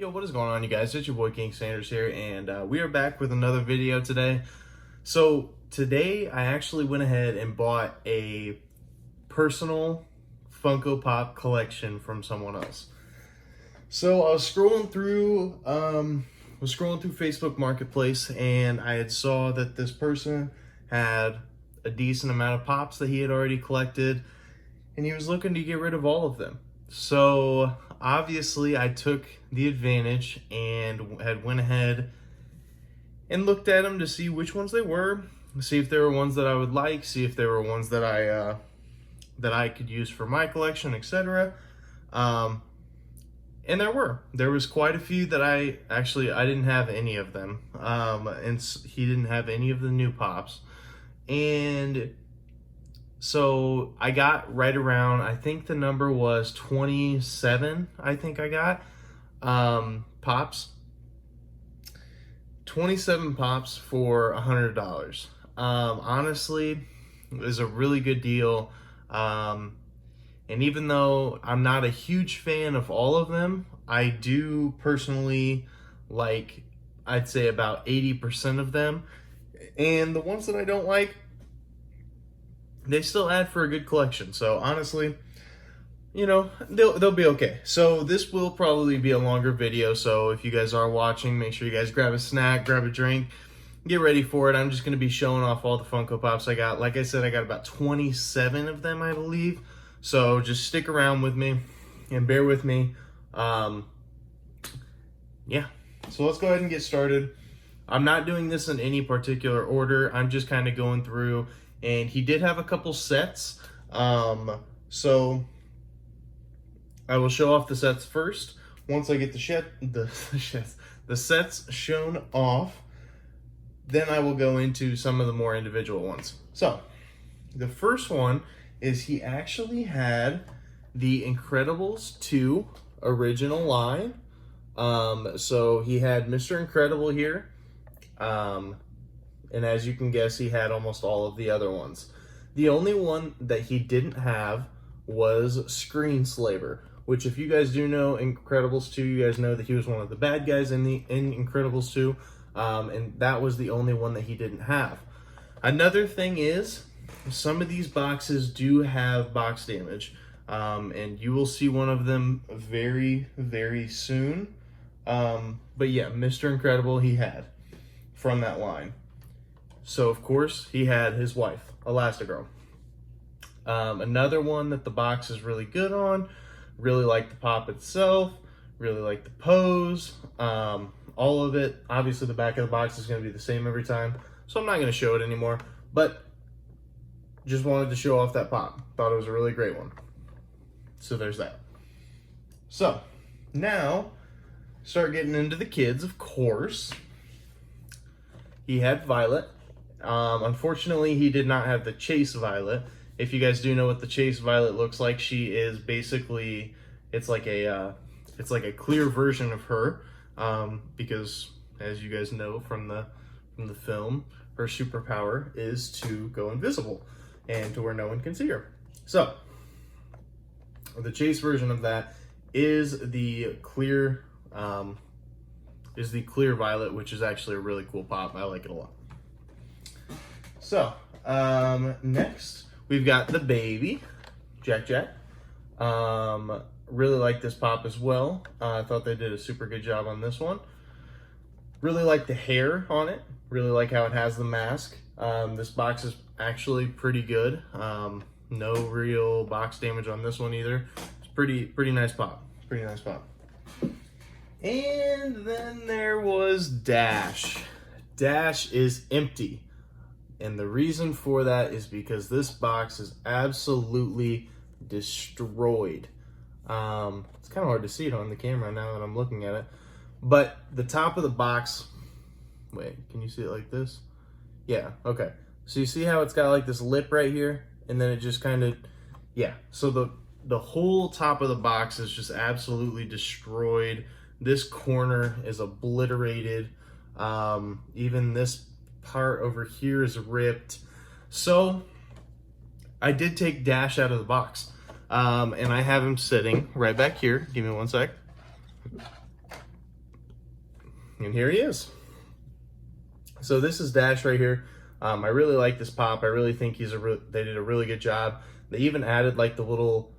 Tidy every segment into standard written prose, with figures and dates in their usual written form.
Yo, what is going on, you guys? It's your boy King Sanders here, and we are back with another video today. So today I actually went ahead and bought a personal Funko Pop collection from someone else. So I was scrolling through Facebook Marketplace, and I had saw that this person had a decent amount of pops that he had already collected, and he was looking to get rid of all of them. So obviously I took the advantage and had went ahead and looked at them to see which ones they were, see if there were ones that I would like, see if there were ones that I could use for my collection, etc. And there was quite a few that I didn't have any of them, and he didn't have any of the new pops, and so I got right around, I think the number was 27, I think I got, pops. 27 pops for $100. Honestly, it was a really good deal. And even though I'm not a huge fan of all of them, I do personally like, I'd say about 80% of them. And the ones that I don't like, they still add for a good collection. So honestly, you know, they'll be okay. So this will probably be a longer video. So if you guys are watching, make sure you guys grab a snack, grab a drink, get ready for it. I'm just going to be showing off all the Funko Pops I got. Like I said, I got about 27 of them, I believe. So just stick around with me and bear with me. Yeah. So let's go ahead and get started. I'm not doing this in any particular order. I'm just kind of going through. And he did have a couple sets, so I will show off the sets first. Once I get the sets shown off, then I will go into some of the more individual ones. So the first one is he actually had the Incredibles 2 original line. So he had Mr. Incredible here. And as you can guess, he had almost all of the other ones. The only one that he didn't have was Screenslaver, which if you guys do know Incredibles 2, you guys know that he was one of the bad guys in Incredibles 2, and that was the only one that he didn't have. Another thing is, some of these boxes do have box damage, and you will see one of them very, very soon. But yeah, Mr. Incredible he had from that line. So, of course, he had his wife, Elastigirl. Another one that the box is really good on, really like the pop itself, really like the pose, all of it. Obviously, the back of the box is going to be the same every time, so I'm not going to show it anymore, but just wanted to show off that pop. Thought it was a really great one. So there's that. So, now, start getting into the kids, of course. He had Violet. Unfortunately, he did not have the Chase Violet. If you guys do know what the Chase Violet looks like, she is basically, it's like a clear version of her, because as you guys know from the film, her superpower is to go invisible and to where no one can see her. So the Chase version of that is the clear Violet, which is actually a really cool pop. I like it a lot. So, next, we've got the baby, Jack. Really like this pop as well. I thought they did a super good job on this one. Really like the hair on it. Really like how it has the mask. This box is actually pretty good. No real box damage on this one either. It's pretty nice pop. Pretty nice pop. And then there was Dash. Dash is empty. And the reason for that is because this box is absolutely destroyed. It's kind of hard to see it on the camera now that I'm looking at it. But the top of the box, wait, can you see it like this? Yeah, okay. So you see how it's got like this lip right here? And then it just kind of, yeah. So the whole top of the box is just absolutely destroyed. This corner is obliterated. Even this part over here is ripped. So I did take Dash out of the box, and I have him sitting right back here. Give me one sec. And here he is. So this is Dash right here. I really like this pop. I really think they did a really good job. They even added like the little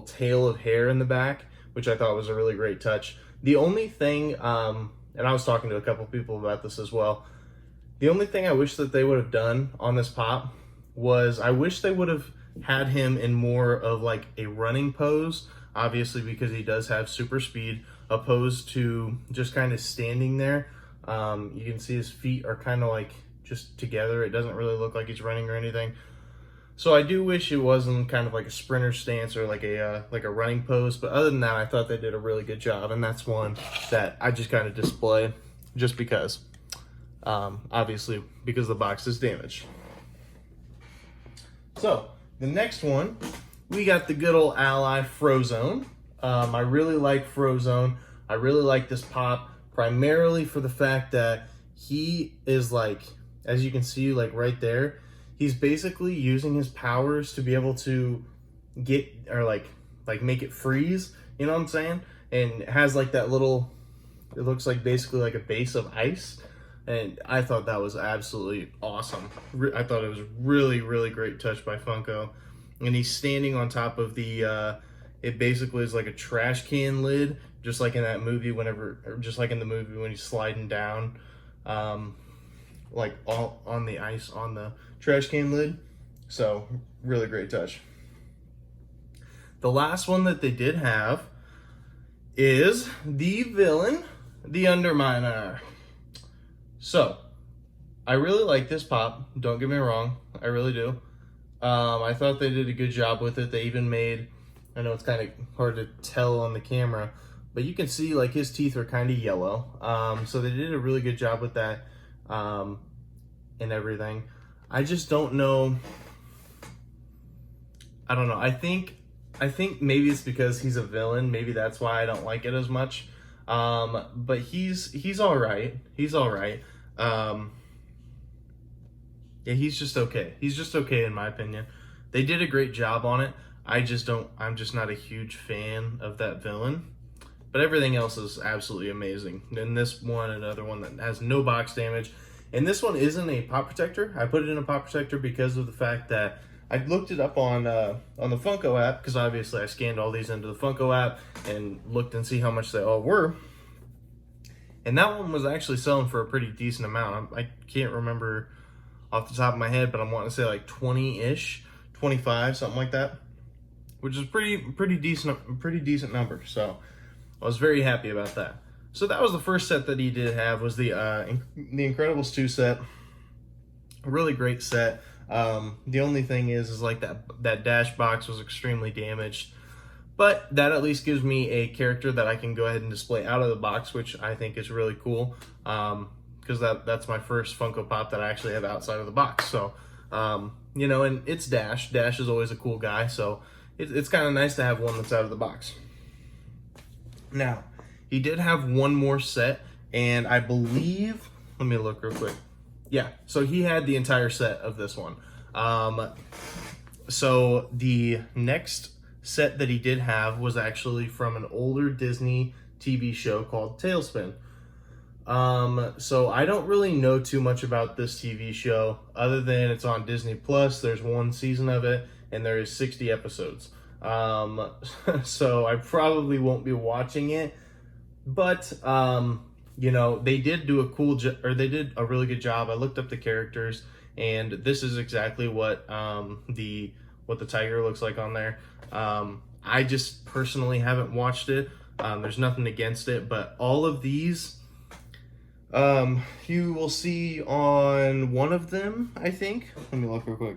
tail of hair in the back, which I thought was a really great touch. The only thing, and I was talking to a couple people about this as well, the only thing I wish that they would have done on this pop was I wish they would have had him in more of like a running pose, obviously because he does have super speed, opposed to just kind of standing there. You can see his feet are kind of like just together. It doesn't really look like he's running or anything. So I do wish it wasn't kind of like a sprinter stance or like a running pose. But other than that, I thought they did a really good job, and that's one that I just kind of display just because, obviously because the box is damaged. So the next one, we got the good old ally Frozone. I really like Frozone. I really like this pop primarily for the fact that he is like, as you can see, like right there, he's basically using his powers to be able to get, or like make it freeze, you know what I'm saying? And it has like that little, it looks like basically like a base of ice. And I thought that was absolutely awesome. I thought it was really, really great touch by Funko. And he's standing on top of the, it basically is like a trash can lid, just like in that movie just like in the movie when he's sliding down, like all on the ice on the trash can lid. So really great touch. The last one that they did have is the villain, the Underminer. So I really like this pop, don't get me wrong, I really do. I thought they did a good job with it. They even made, I know it's kind of hard to tell on the camera, but you can see like his teeth are kind of yellow. So they did a really good job with that, and everything. I just don't know. I don't know. I think maybe it's because he's a villain. Maybe that's why I don't like it as much. But he's all right. He's all right. Yeah, he's just okay. He's just okay in my opinion. They did a great job on it. I'm just not a huge fan of that villain. But everything else is absolutely amazing. And this one, another one that has no box damage. And this one isn't a pop protector. I put it in a pop protector because of the fact that I looked it up on the Funko app, because obviously I scanned all these into the Funko app and looked and see how much they all were. And that one was actually selling for a pretty decent amount. I can't remember off the top of my head, but I'm wanting to say like 20-ish, 25, something like that, which is pretty decent number. So I was very happy about that. So that was the first set that he did have, was the Incredibles 2 set. A really great set. The only thing is like that Dash box was extremely damaged. But that at least gives me a character that I can go ahead and display out of the box, which I think is really cool. Because that's my first Funko Pop that I actually have outside of the box. So, you know, and it's Dash. Dash is always a cool guy. So it's kind of nice to have one that's out of the box. Now, he did have one more set, and I believe, let me look real quick. Yeah, so he had the entire set of this one. So the next set that he did have was actually from an older Disney TV show called Tailspin. So I don't really know too much about this TV show other than it's on Disney Plus. There's one season of it and there is 60 episodes. So I probably won't be watching it, but, you know, they did do they did a really good job. I looked up the characters, and this is exactly what the tiger looks like on there. I just personally haven't watched it. There's nothing against it, but all of these, you will see on one of them, I think. Let me look real quick.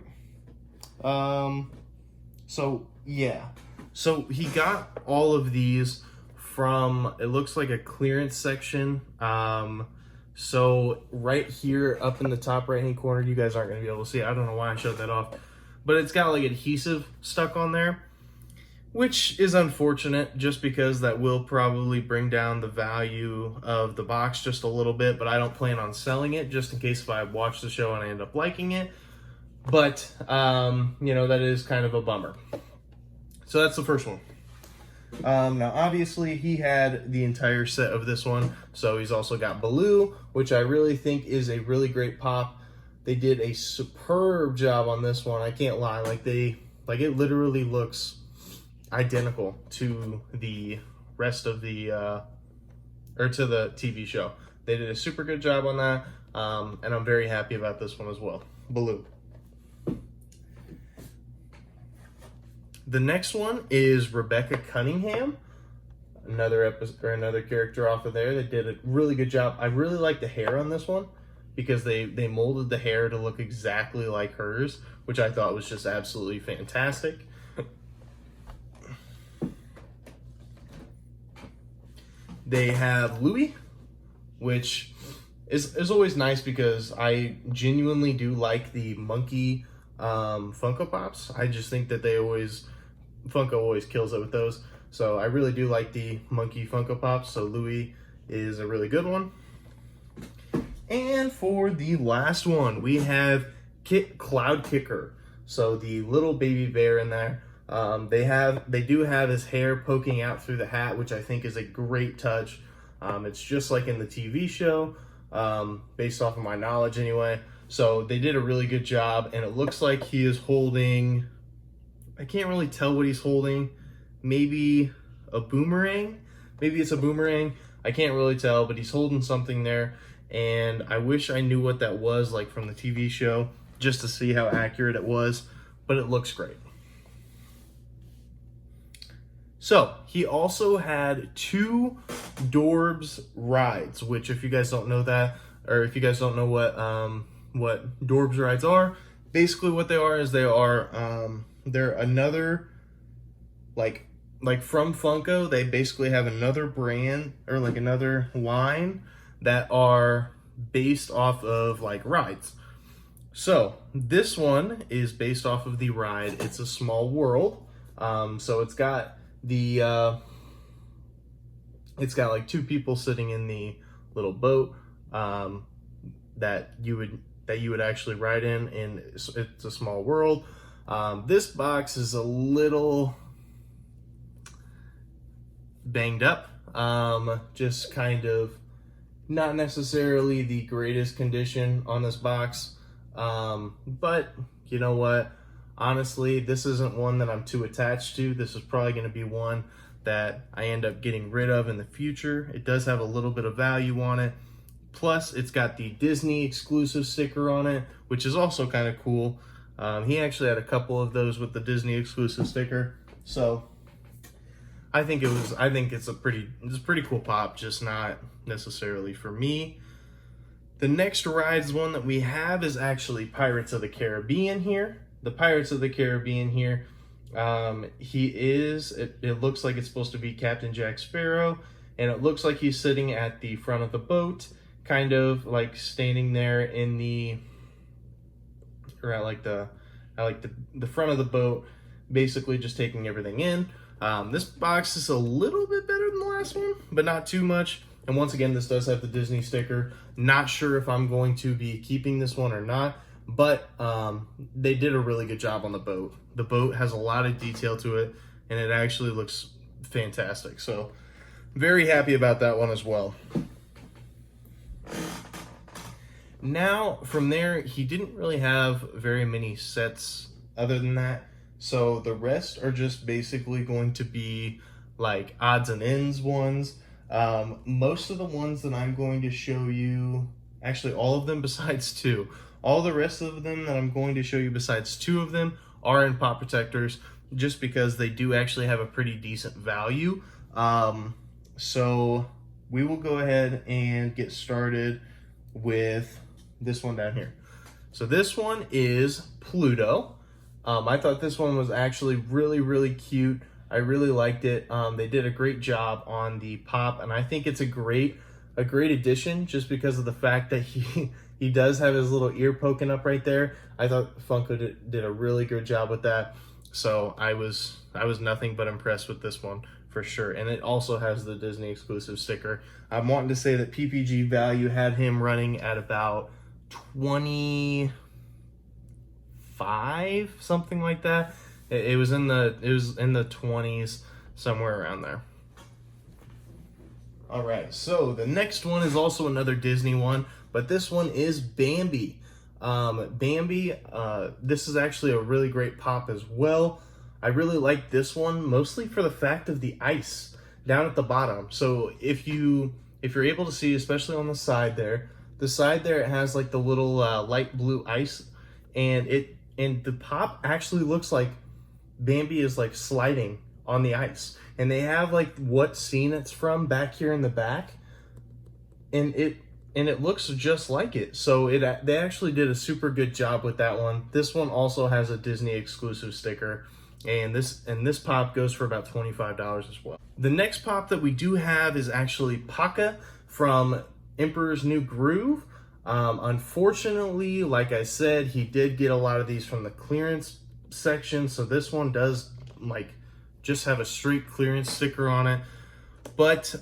So yeah, so he got all of these from, it looks like a clearance section. So right here up in the top right hand corner, you guys aren't going to be able to see it. I don't know why I showed that off, but it's got like adhesive stuck on there, which is unfortunate just because that will probably bring down the value of the box just a little bit, but I don't plan on selling it just in case if I watch the show and I end up liking it. But, you know, that is kind of a bummer. So that's the first one. Now, obviously, he had the entire set of this one, so he's also got Baloo, which I really think is a really great pop. They did a superb job on this one. I can't lie, like it literally looks identical to the rest of the or to the TV show. They did a super good job on that, and I'm very happy about this one as well. Baloo. The next one is Rebecca Cunningham, another character off of there. They did a really good job. I really like the hair on this one because they molded the hair to look exactly like hers, which I thought was just absolutely fantastic. They have Louie, which is always nice because I genuinely do like the monkey Funko Pops. I just think that Funko always kills it with those. So I really do like the monkey Funko Pops. So Louie is a really good one. And for the last one, we have Cloudkicker. So the little baby bear in there. They do have his hair poking out through the hat, which I think is a great touch. It's just like in the TV show, based off of my knowledge anyway. So they did a really good job, and it looks like he is holding, I can't really tell what he's holding. Maybe a boomerang? Maybe it's a boomerang. I can't really tell, but he's holding something there. And I wish I knew what that was, like from the TV show, just to see how accurate it was. But it looks great. So, he also had 2 Dorbs rides, which if you guys don't know that, or if you guys don't know what Dorbs rides are, basically what they are is they're another, like from Funko, they basically have another brand, or like another line that are based off of like rides. So, this one is based off of the ride, It's a Small World. So it's got it's got like 2 people sitting in the little boat that you would actually ride in, and It's a Small World. This box is a little banged up, just kind of not necessarily the greatest condition on this box, but you know what? Honestly, this isn't one that I'm too attached to. This is probably going to be one that I end up getting rid of in the future. It does have a little bit of value on it. Plus, it's got the Disney exclusive sticker on it, which is also kind of cool. He actually had a couple of those with the Disney exclusive sticker. So, I think it's a pretty cool pop, just not necessarily for me. The next rides one that we have is actually Pirates of the Caribbean here. The Pirates of the Caribbean here, it looks like it's supposed to be Captain Jack Sparrow, and it looks like he's sitting at the front of the boat, kind of like standing there in the, or at like the front of the boat, basically just taking everything in. This box is a little bit better than the last one, but not too much. And once again, this does have the Disney sticker. Not sure if I'm going to be keeping this one or not. But they did a really good job on the boat. The boat has a lot of detail to it, and it actually looks fantastic. So, very happy about that one as well. Now, from there, he didn't really have very many sets other than that. So, the rest are just basically going to be like odds and ends ones. Most of the ones that I'm going to show you, actually all of them besides 2, all the rest of them that I'm going to show you besides 2 of them are in pop protectors, just because they do actually have a pretty decent value. So we will go ahead and get started with this one down here. So this one is Pluto. I thought this one was actually really, really cute. I really liked it. They did a great job on the pop, and I think it's a great addition just because of the fact that he does have his little ear poking up right there. I thought Funko did a really good job with that. So I was nothing but impressed with this one for sure. And it also has the Disney exclusive sticker. I'm wanting to say that PPG Value had him running at about 25, something like that. It was in the 20s. somewhere around there. All right, so the next one is also another Disney one, but this one is Bambi. Bambi, this is actually a really great pop as well. I really like this one, mostly for the fact of the ice down at the bottom. So if you're able to see, especially on the side there, it has like the little light blue ice, and the pop actually looks like Bambi is like sliding on the ice. And they have like what scene it's from back here in the back, and it looks just like it. So they actually did a super good job with that one. This one also has a Disney exclusive sticker, and this pop goes for about $25 as well. The next pop that we do have is actually Paka from Emperor's New Groove. Unfortunately, like I said, he did get a lot of these from the clearance section, so this one does like just have a straight clearance sticker on it. But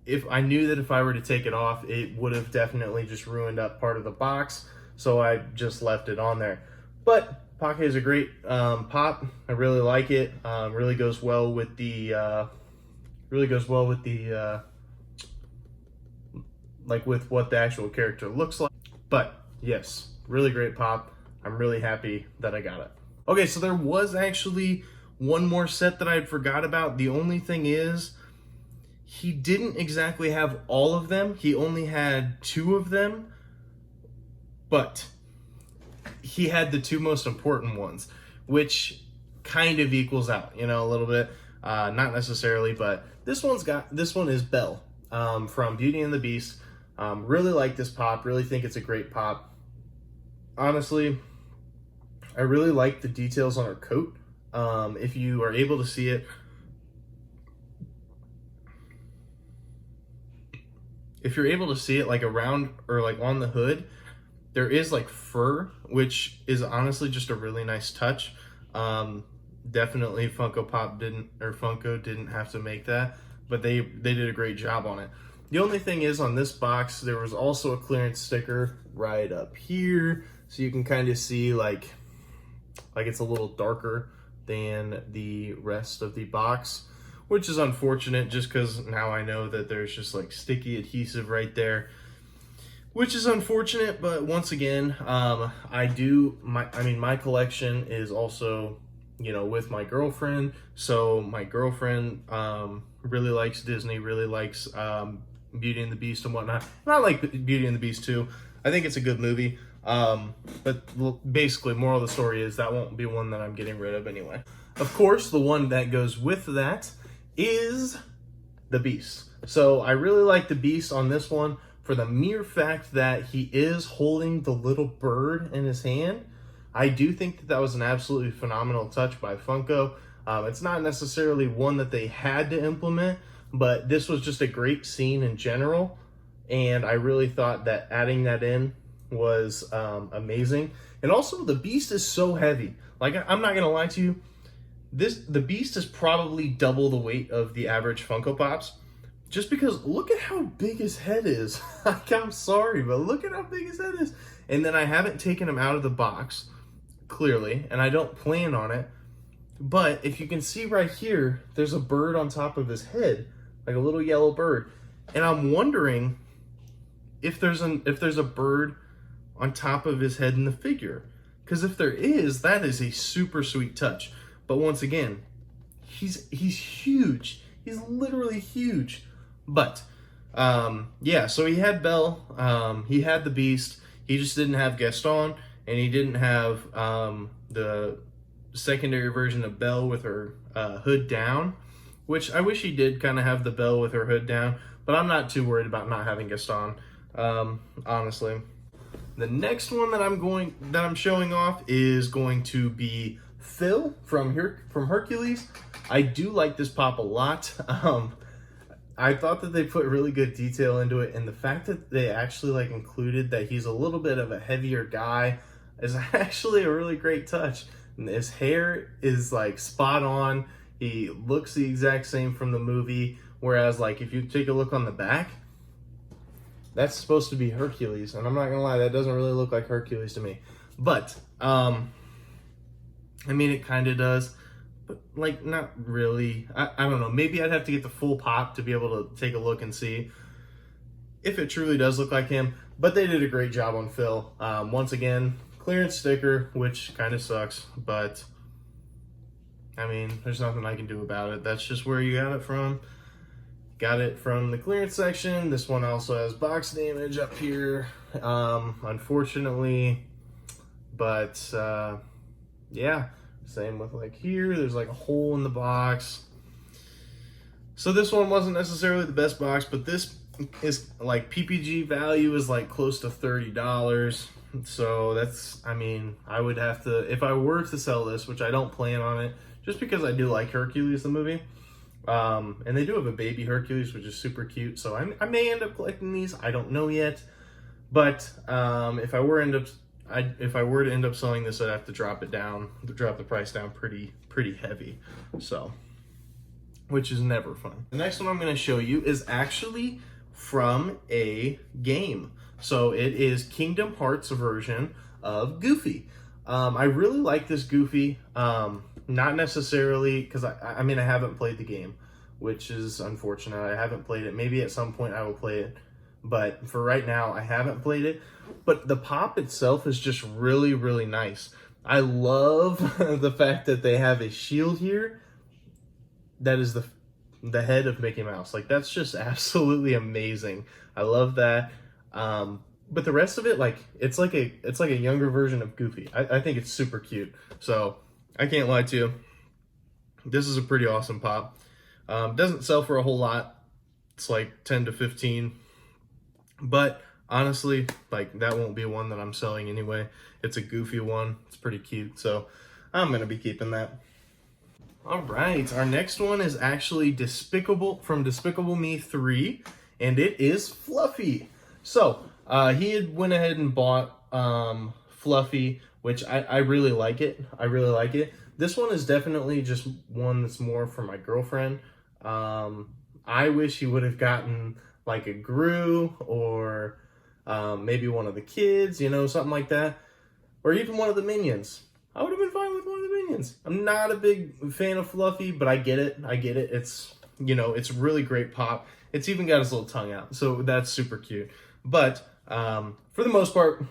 if I knew that if I were to take it off, it would have definitely just ruined up part of the box, so I just left it on there. But Pocket is a great pop. I really like it. Really goes well with the like with what the actual character looks like. But yes, really great pop. I'm really happy that I got it. Okay, so there was actually one more set that I had forgot about. The only thing is, he didn't exactly have all of them. He only had 2 of them, but he had the 2 most important ones, which kind of equals out, you know, a little bit. Not necessarily, but this one is Belle from Beauty and the Beast. Really like this pop. Really think it's a great pop. Honestly, I really like the details on her coat. If you are able to see it, like around or like on the hood, there is like fur, which is honestly just a really nice touch. Definitely Funko didn't have to make that, but they did a great job on it. The only thing is, on this box, there was also a clearance sticker right up here, so you can kind of see like it's a little darker than the rest of the box, which is unfortunate just because now I know that there's just like sticky adhesive right there, which is unfortunate. But once again, my collection is also, you know, with my girlfriend. So my girlfriend really likes Disney, really likes Beauty and the Beast and whatnot. And I like Beauty and the Beast too. I think it's a good movie. But basically, moral of the story is that won't be one that I'm getting rid of anyway. Of course, the one that goes with that is the Beast. So I really like the Beast on this one for the mere fact that he is holding the little bird in his hand. I do think that was an absolutely phenomenal touch by Funko. It's not necessarily one that they had to implement, but this was just a great scene in general, and I really thought that adding that in was amazing. And also, the Beast is so heavy. Like, I'm not gonna lie to you, the Beast is probably double the weight of the average Funko Pops, just because look at how big his head is. Like, I'm sorry, but look at how big his head is. And then I haven't taken him out of the box, clearly, and I don't plan on it. But if you can see right here, there's a bird on top of his head, like a little yellow bird. And I'm wondering if there's a bird on top of his head in the figure. Because if there is, that is a super sweet touch. But once again, he's huge. He's literally huge. But yeah, so he had Belle, he had the Beast, he just didn't have Gaston, and he didn't have the secondary version of Belle with her hood down, which I wish he did kind of have the Belle with her hood down, but I'm not too worried about not having Gaston, honestly. The next one that I'm showing off is going to be Phil from Hercules. I do like this pop a lot. I thought that they put really good detail into it, and the fact that they actually like included that he's a little bit of a heavier guy is actually a really great touch. And his hair is like spot on. He looks the exact same from the movie, whereas like if you take a look on the back, that's supposed to be Hercules, and I'm not gonna lie, that doesn't really look like Hercules to me. But I mean, it kind of does. but like not really. I don't know. Maybe I'd have to get the full pop to be able to take a look and see if it truly does look like him. But they did a great job on Phil. Once again, clearance sticker, which kind of sucks, but I mean, there's nothing I can do about it. That's just where you got it from. Got it from the clearance section. This one also has box damage up here, unfortunately. But yeah, same with like here. There's like a hole in the box. So this one wasn't necessarily the best box, but this is like PPG value is like close to $30. So that's, I mean, I would have to, if I were to sell this, which I don't plan on it, just because I do like Hercules, the movie. And they do have a baby Hercules, which is super cute. So I may end up collecting these. I don't know yet. But if I were to end up selling this, I'd have to drop the price down pretty heavy. So, which is never fun. The next one I'm going to show you is actually from a game. So it is Kingdom Hearts version of Goofy. I really like this Goofy. Not necessarily because I mean I haven't played the game, which is unfortunate. I haven't played it. Maybe at some point I will play it, but for right now I haven't played it. But the pop itself is just really nice. I love the fact that they have a shield here that is the head of Mickey Mouse. Like that's just absolutely amazing. I love that. But the rest of it, like it's like a younger version of Goofy. I think it's super cute. So I can't lie to you. This is a pretty awesome pop. Doesn't sell for a whole lot. It's like 10 to 15. But honestly, like that won't be one that I'm selling anyway. It's a Goofy one. It's pretty cute. So I'm going to be keeping that. All right. Our next one is actually from Despicable Me 3. And it is Fluffy. So he had went ahead and bought Fluffy, which I really like it. I really like it. This one is definitely just one that's more for my girlfriend. I wish he would have gotten like a Gru or maybe one of the kids, you know, something like that. Or even one of the Minions. I would have been fine with one of the Minions. I'm not a big fan of Fluffy, but I get it. It's, you know, it's really great pop. It's even got his little tongue out. So that's super cute. But for the most part,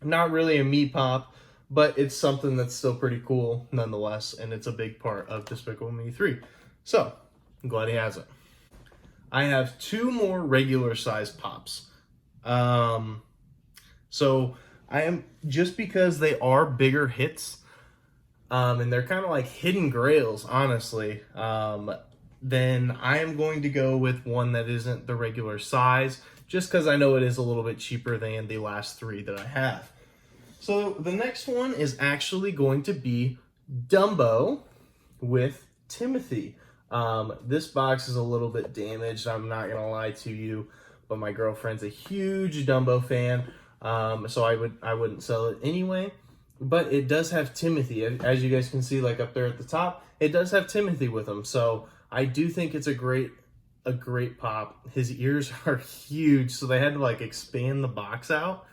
not really a me pop, but it's something that's still pretty cool nonetheless, and it's a big part of Despicable Me 3. So, I'm glad he has it. I have two more regular size pops. So, I am, just because they are bigger hits, and they're kind of like hidden grails, honestly, then I am going to go with one that isn't the regular size, just because I know it is a little bit cheaper than the last three that I have. So the next one is actually going to be Dumbo with Timothy. This box is a little bit damaged, I'm not going to lie to you, but my girlfriend's a huge Dumbo fan, so I wouldn't sell it anyway. But it does have Timothy, as you guys can see, like up there at the top, it does have Timothy with him, so I do think it's a great pop. His ears are huge, so they had to like expand the box out.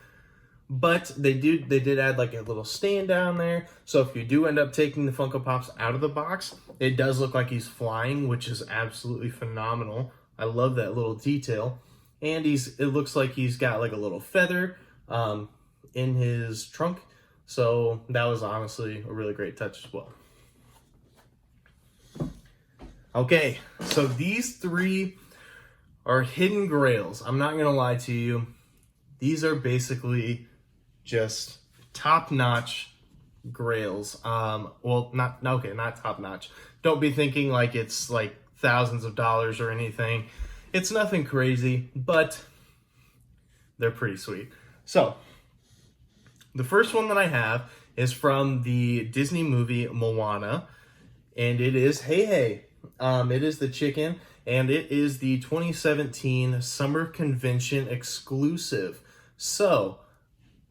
But they did add like a little stand down there. So if you do end up taking the Funko Pops out of the box, it does look like he's flying, which is absolutely phenomenal. I love that little detail. And it looks like he's got like a little feather in his trunk. So that was honestly a really great touch as well. Okay, so these three are hidden grails. I'm not gonna lie to you. These are basically just top-notch grails. Well, not top-notch. Don't be thinking like it's like thousands of dollars or anything. It's nothing crazy, but they're pretty sweet. So, the first one that I have is from the Disney movie Moana, and it is Hei Hei. It is the chicken, and it is the 2017 Summer Convention exclusive. So,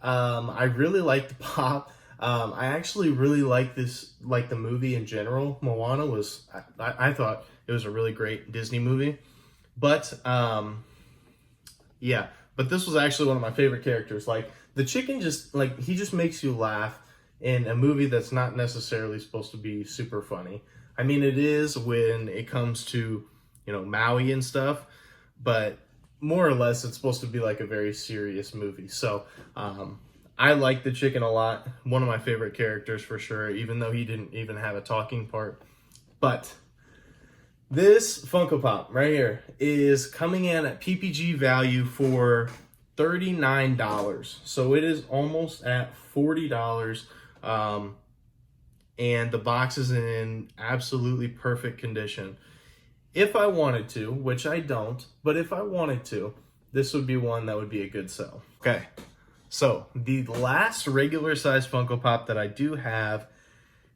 I really like the pop. I actually really like the movie in general. Moana was, I thought it was a really great Disney movie. But, yeah. But this was actually one of my favorite characters. Like, the chicken just, like, he just makes you laugh. in a movie that's not necessarily supposed to be super funny. I mean, it is when it comes to, you know, Maui and stuff, but more or less it's supposed to be like a very serious movie. So I like the chicken a lot. One of my favorite characters for sure, even though he didn't even have a talking part. But this Funko Pop right here is coming in at PPG value for $39. So it is almost at $40. And the box is in absolutely perfect condition. If I wanted to, which I don't, but if I wanted to, this would be one that would be a good sell. Okay, so the last regular size Funko Pop that I do have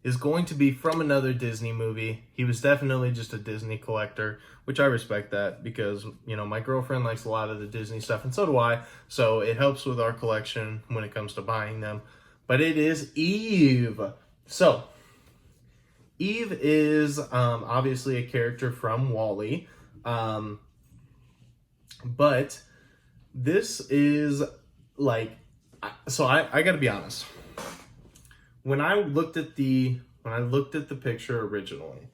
is going to be from another Disney movie. He was definitely just a Disney collector, which I respect that because, you know, my girlfriend likes a lot of the Disney stuff and so do I. So it helps with our collection when it comes to buying them. But it is Eve. So Eve is obviously a character from WALL-E. But this is like, so I gotta be honest. When I looked at the picture originally,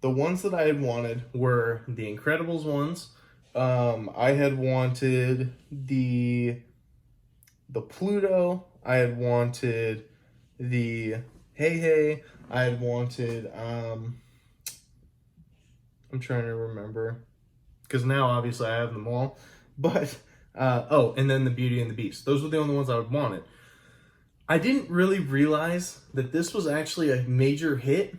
the ones that I had wanted were the Incredibles ones. I had wanted the Pluto. I had wanted the Hei Hei. I had wanted I'm trying to remember because now obviously I have them all. But oh, and then the Beauty and the Beast. Those were the only ones I would wanted. I didn't really realize that this was actually a major hit.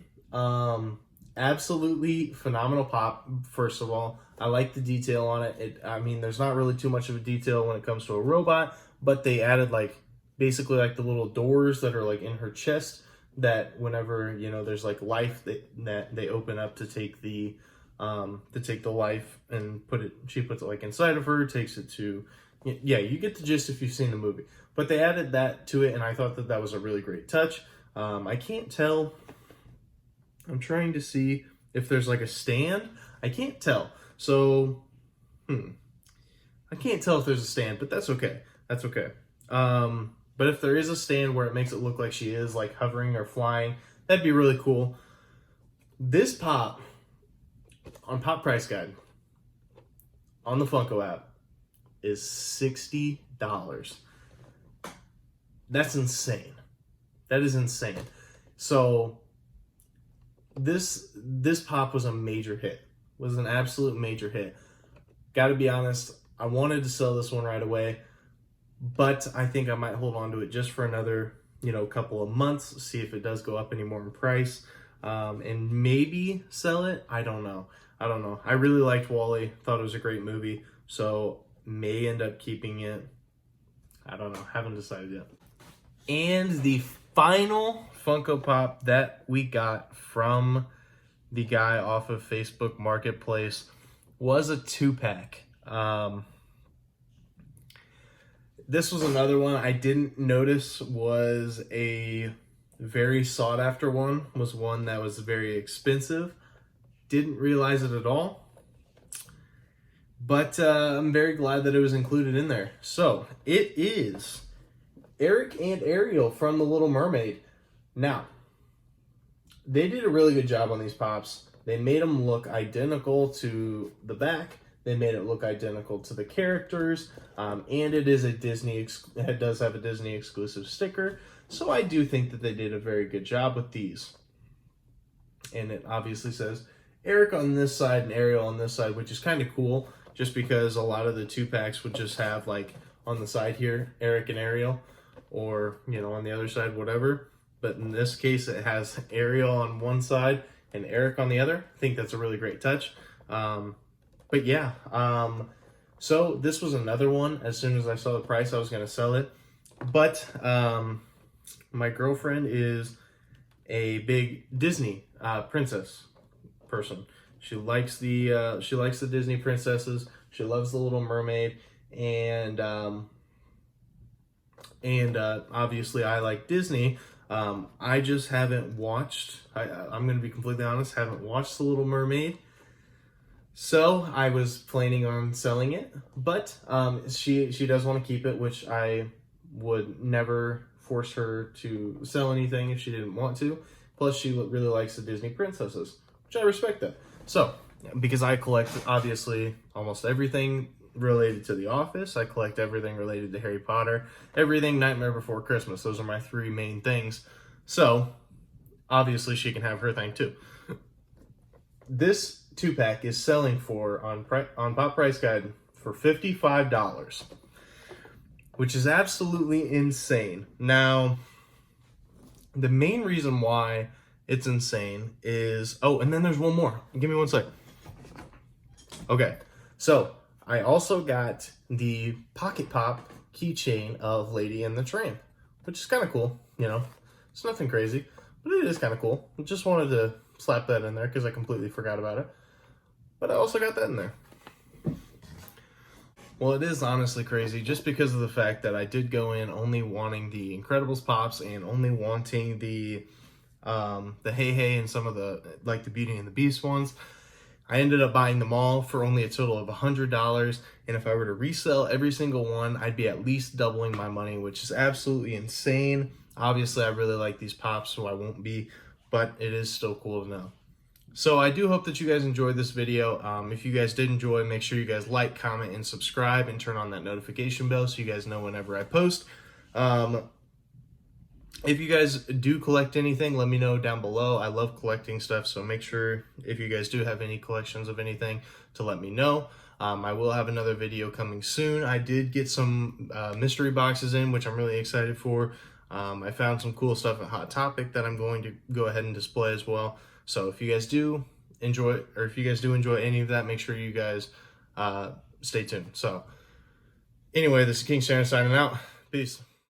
Absolutely phenomenal pop, first of all. I like the detail on it. I mean, there's not really too much of a detail when it comes to a robot, but they added like basically like the little doors that are like in her chest that whenever, you know, there's like life that they open up to take the life and she puts it like inside of her, takes it to, yeah, you get the gist if you've seen the movie. But they added that to it, and I thought that was a really great touch. I can't tell. I'm trying to see if there's like a stand. I can't tell. So, I can't tell if there's a stand, but that's okay. That's okay. But if there is a stand where it makes it look like she is like hovering or flying, that'd be really cool. This pop on Pop Price Guide on the Funko app is $60. That's insane. That is insane. So this pop was a major hit. Was an absolute major hit. Got to be honest, I wanted to sell this one right away, but I think I might hold on to it just for another, you know, couple of months, see if it does go up any more in price, and maybe sell it. I don't know. I really liked WALL-E. Thought it was a great movie, so may end up keeping it. I don't know. Haven't decided yet. And the final Funko Pop that we got from the guy off of Facebook Marketplace was a 2-pack. This was another one I didn't notice was a very sought after one. Was one that was very expensive. Didn't realize it at all. But I'm very glad that it was included in there. So it is Eric and Ariel from The Little Mermaid. Now, they did a really good job on these pops. They made them look identical to the back. They made it look identical to the characters. And it is a it does have a Disney exclusive sticker. So I do think that they did a very good job with these. And it obviously says Eric on this side and Ariel on this side, which is kind of cool. Just because a lot of the 2-packs would just have like on the side here, Eric and Ariel. Or, you know, on the other side, whatever. But in this case, it has Ariel on one side and Eric on the other. I think that's a really great touch. But yeah, so this was another one. As soon as I saw the price, I was going to sell it. But my girlfriend is a big Disney princess person. She likes the Disney princesses. She loves The Little Mermaid, and obviously I like Disney. I just haven't watched. I'm going to be completely honest. Haven't watched The Little Mermaid. So I was planning on selling it, but she does want to keep it, which I would never force her to sell anything if she didn't want to. Plus, she really likes the Disney princesses, which I respect that. So, because I collect, obviously, almost everything related to The Office. I collect everything related to Harry Potter. Everything Nightmare Before Christmas. Those are my 3 main things. So, obviously, she can have her thing, too. This 2-pack is selling for, on Pop Price Guide, for $55. Which is absolutely insane. Now, the main reason why it's insane is... Oh, and then there's one more. Give me one sec. Okay, so I also got the Pocket Pop keychain of Lady and the Tramp, which is kind of cool, you know. It's nothing crazy, but it is kind of cool. I just wanted to slap that in there because I completely forgot about it. But I also got that in there. Well, it is honestly crazy just because of the fact that I did go in only wanting the Incredibles Pops and only wanting the Hei Hei and some of the, like the Beauty and the Beast ones. I ended up buying them all for only a total of $100, and if I were to resell every single one, I'd be at least doubling my money, which is absolutely insane. Obviously, I really like these Pops, so I won't be, but it is still cool to know. So I do hope that you guys enjoyed this video. If you guys did enjoy, make sure you guys like, comment, and subscribe, and turn on that notification bell so you guys know whenever I post. If you guys do collect anything, let me know down below. I love collecting stuff, so make sure if you guys do have any collections of anything to let me know. I will have another video coming soon. I did get some mystery boxes in, which I'm really excited for. I found some cool stuff at Hot Topic that I'm going to go ahead and display as well. So if you guys do enjoy, or if you guys do enjoy any of that, make sure you guys stay tuned. So anyway, this is King Santa signing out. Peace.